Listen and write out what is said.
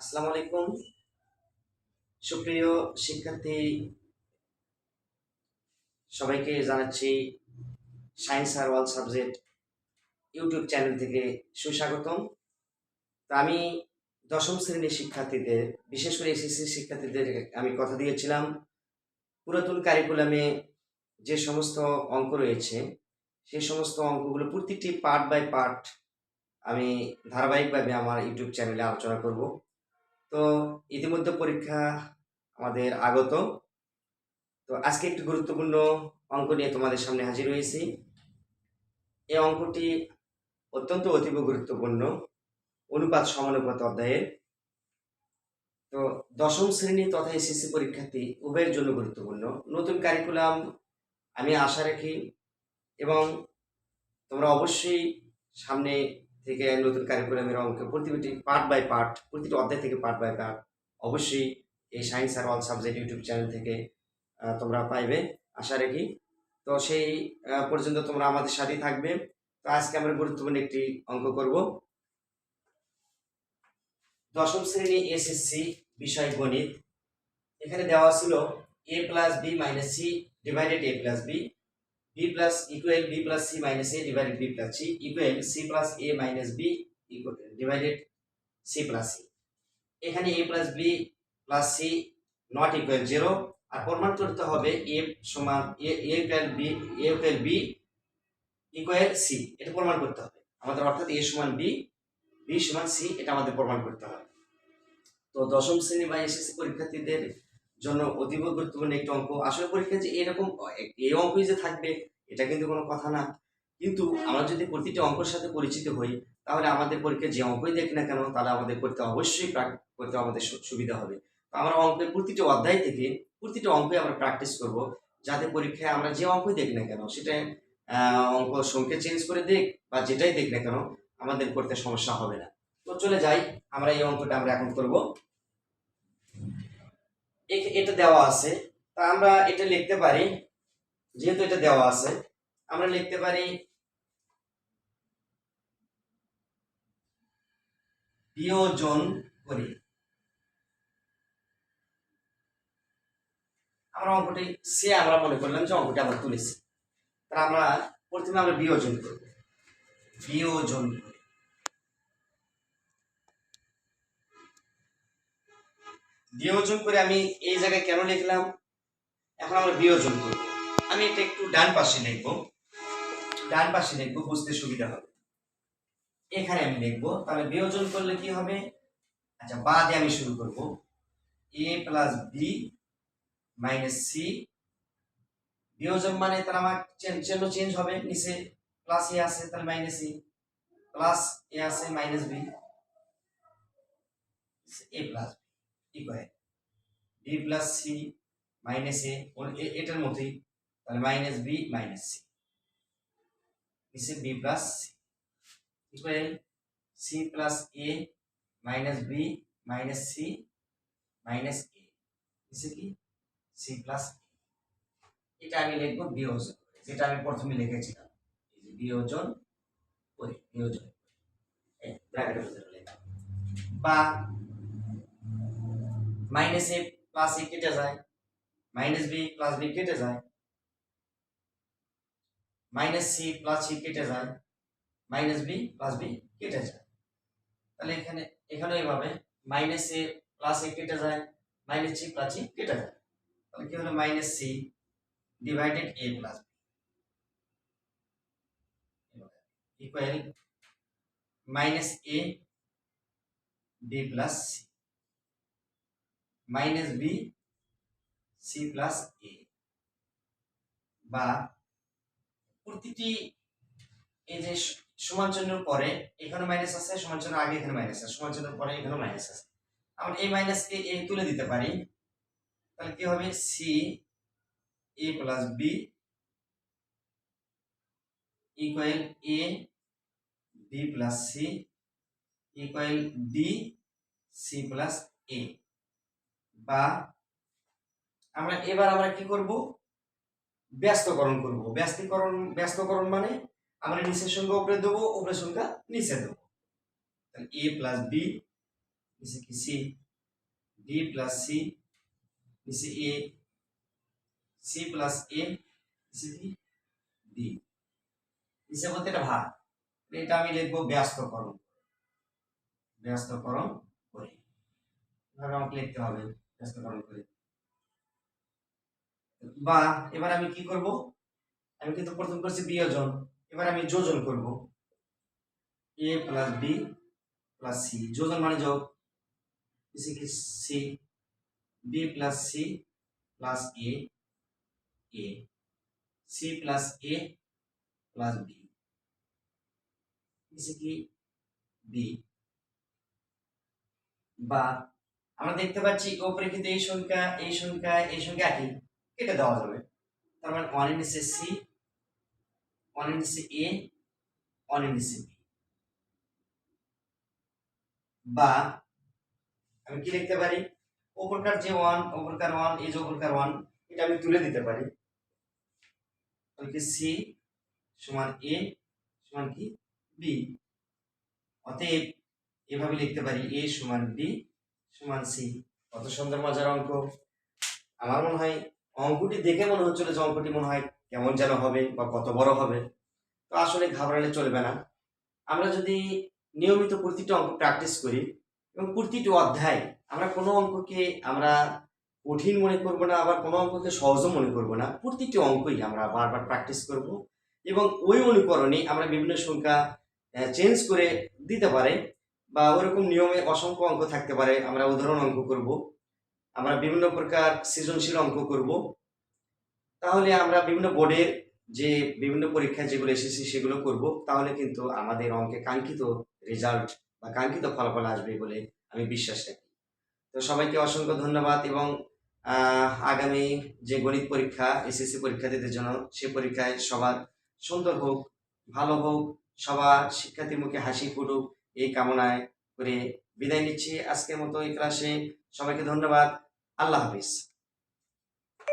আসসালামু আলাইকুম সুপ্রিয় শিক্ষার্থী সবাইকে জানাচ্ছি সায়েন্স আর অল সাবজেক্ট ইউটিউব চ্যানেল থেকে সুস্বাগতম। তো আমি দশম শ্রেণীর শিক্ষার্থীদের, বিশেষ করে এসএসসি শিক্ষার্থীদের আমি কথা দিয়েছিলাম পুরাতন কারিকুলামে যে সমস্ত অঙ্ক রয়েছে সেই সমস্ত অঙ্কগুলো প্রতিটি পার্ট বাই পার্ট আমি ধারাবাহিকভাবে আমার ইউটিউব চ্যানেলে আলোচনা করব। তো ইতিমধ্যে পরীক্ষা আমাদের আগত। তো আজকে একটি গুরুত্বপূর্ণ অঙ্ক নিয়ে তোমাদের সামনে হাজির হয়েছি। এই অঙ্কটি অত্যন্ত অতীব গুরুত্বপূর্ণ, অনুপাত সমানুপাত অধ্যায়ের। তো দশম শ্রেণী তথা এসএসসি পরীক্ষার্থী উভয়ের জন্য গুরুত্বপূর্ণ। নতুন কারিকুলাম আমি আশা রাখি এবং তোমরা অবশ্যই সামনে থেকে নতুন কারিকুলামের অঙ্ক প্রতিটি পার্ট বাই পার্ট, প্রতিটি অধ্যায় থেকে পার্ট বাই পার্ট অবশ্যই এই সায়েন্স আর অল সাবজেক্ট ইউটিউব চ্যানেল থেকে তোমরা পাইবে আশা রাখি। তো সেই পর্যন্ত তোমরা আমাদের সাথেই থাকবে। তো আজকে আমরা গুরুত্বপূর্ণ একটি অঙ্ক করব। দশম শ্রেণী এসএসসি বিষয় গণিত। এখানে দেওয়া ছিল a plus B minus C divided a plus B, B plus equal B plus C minus A divided B plus C equal C plus A minus B divided C plus C. এখানে a plus B plus C not equal 0, আর প্রমাণ করতে হবে a সমান a equal B, a equal B equal C, এটা প্রমাণ করতে হবে আমাদের, অর্থাৎ a সমান বি, বি সমান সি, এটা আমাদের প্রমাণ করতে হবে। তো দশম শ্রেণী বা এসএসসি পরীক্ষার্থীদের জন্য অতীব গুরুত্বপূর্ণ একটি অঙ্ক। আসলে পরীক্ষা যে এরকম এই অঙ্কই যে থাকবে এটা কিন্তু কোনো কথা না, কিন্তু আমরা যদি প্রতিটি অঙ্কের সাথে পরিচিত হই তাহলে আমাদের পরীক্ষায় যে অঙ্কই দেখি না কেন তাহলে আমাদের করতে অবশ্যই করতে আমাদের সুবিধা হবে। তো আমরা অঙ্কের প্রতিটি অধ্যায় থেকে প্রতিটি অঙ্কই আমরা প্র্যাকটিস করব, যাতে পরীক্ষায় আমরা যে অঙ্কই দেখি না কেন সেটা অঙ্ক সংখ্যা চেঞ্জ করে দেখ বা যেটাই দেখ না কেন আমাদের করতে সমস্যা হবে না। তো চলে যাই, আমরা এই অঙ্কটা আমরা এখন করব। এটা দেওয়া আছে, তা আমরা এটা লিখতে পারি, যেহেতু এটা দেওয়া আছে আমরা লিখতে পারি বিয়োজন করি। আমরা অঙ্কটি সে আমরা মনে করলাম যে অঙ্কটি আমরা তুলেছি, তাহলে আমরা প্রথমে আমরা বিয়োজন করব। বিয়োজন করি, বিয়োজন করে আমি এই জায়গায় কেন লিখলাম, এখন আমরা বিয়োজন করব। আমি এটা একটু ডান পাশে লিখবো, ডান পাশে লিখবো বুঝতে সুবিধা হবে। এখানে আমি লিখবো, তাহলে বিয়োজন করলে কি হবে, আচ্ছা বা দিয়ে আমি শুরু করব, a plus B minus C. বিয়োজন মানে তাহলে আমার চিহ্ন চেঞ্জ হবে, নিচে প্লাস এ আছে তাহলে মাইনাস ই, প্লাস এ আছে minus B, A plus B equal B plus C minus A, এটার মতোই, তাহলে মাইনাস বি মাইনাস সি, নিচে B plus C equal C plus A minus B minus C minus A, নিচে কি C plus এ। এটা আমি লিখবো বিয়োজন, যেটা আমি প্রথমে লিখেছিলাম, এই যে বিয়োজন করি, বিয়োজন ব্র্যাকেটের ভিতরে লিখলাম। বা মাইনাস এ প্লাস এ কেটে যায়, মাইনাস বি প্লাস বি কেটে যায়, মাইনাস সি প্লাস সি কেটে যায়, মাইনাস বি প্লাস বি কেটে যায়। তাহলে এখানে এখানেও এইভাবে মাইনাস এ প্লাস এ কেটে যায়, মাইনাস সি প্লাস সি কেটে যায়, তাহলে কি হলো minus C divided a plus B equal minus a b plus C minus b c plus a. বা প্রতিটি এই যে সমান চিহ্নের পরে এখানে মাইনাস আছে, সমান চিহ্ন আগে এখানে মাইনাস আছে, সমান চিহ্নের পরে এখানে মাইনাস আছে, আমরা এই মাইনাসকে এ তুলে দিতে পারি, তাহলে কি হবে c a plus B equal a b plus C equal b c plus a. বা আমরা কি করব, ব্যস্তকরণ করব। ব্যস্তকরণ মানে আমরা নিচের সংখ্যা উপরে দেবো, উপরের সংখ্যা নিচে দেবো, তাহলে এ প্লাস বি নিচে কি সি, বি প্লাস সি, নিচে এ, সি প্লাস এ, নিচে কি বি। নিচে বলতে এটা ভাগ, এটা আমি লিখবো ব্যস্তকরণ, ব্যস্তকরণ করে, এভাবে আমাকে লিখতে হবে ব্যস্তকরণ করে। বা এবার আমি কি করব, আমি কিন্তু প্রথম করছি বিয়োজন, এবার আমি যোজন করব, a plus B plus c, যোজন মানে যোগ, নিচে কি c, b plus c plus a, a, c plus a plus b, নিচে কি বি। বা আমরা দেখতে পাচ্ছি উপরে কিন্তু এই সংখ্যা এই সংখ্যা এই সংখ্যা একই, কেটে দেওয়া যাবে। তার মানে 1 এর নিচে সি, 1 এর নিচে এ, 1 এর নিচে বি। বা আমি কি লিখতে পারি, উপরকার যে 1, উপরকার 1, এই যে উপরকার 1, এটা আমি তুলে দিতে পারি, তাহলে কি সি সমান এ সমান কি বি। অতএব এভাবে লিখতে পারি এ সমান বি সমান সি। কত সুন্দর মজার অঙ্ক। আমার মনে হয় অঙ্কটি দেখে মনে হচ্ছিল যে অঙ্কটি মনে হয় কেমন যেন হবে বা কত বড় হবে, তো আসলে ঘাবড়ালে চলবে না। আমরা যদি নিয়মিত প্রতিটি অঙ্ক প্র্যাকটিস করি এবং প্রতিটি অধ্যায়, আমরা কোনো অঙ্ককে আমরা কঠিন মনে করব না, আবার কোনো অঙ্ককে সহজও মনে করব না, প্রতিটি অঙ্কই আমরা বারবার প্র্যাকটিস করব এবং ওই অনুকরণে আমরা বিভিন্ন সংখ্যা চেঞ্জ করে দিতে পারে, বা ওরকম নিয়মে অসংখ্য অঙ্ক থাকতে পারে, আমরা উদাহরণ অঙ্ক করব, আমরা বিভিন্ন প্রকার সৃজনশীল অঙ্ক করব। তাহলে আমরা বিভিন্ন বোর্ডের যে বিভিন্ন পরীক্ষায় যেগুলো এসেছে সেগুলো করব, তাহলে কিন্তু আমাদের অঙ্কে কাঙ্ক্ষিত রেজাল্ট বা কাঙ্ক্ষিত ফলাফল আসবে বলে আমি বিশ্বাস রাখি। তো সবাইকে অসংখ্য ধন্যবাদ এবং আগামী যে গণিত পরীক্ষা এসএসসি পরীক্ষার্থীদের জন্য, সে পরীক্ষায় সবার সুন্দর হোক, ভালো হোক, সবার শিক্ষার্থীর মুখে হাসি ফুটুক, এই কামনায় করে বিদায় নিচ্ছি আজকের মতো এই ক্লাসে। সবাইকে ধন্যবাদ। আল্লাহ হাফিজ।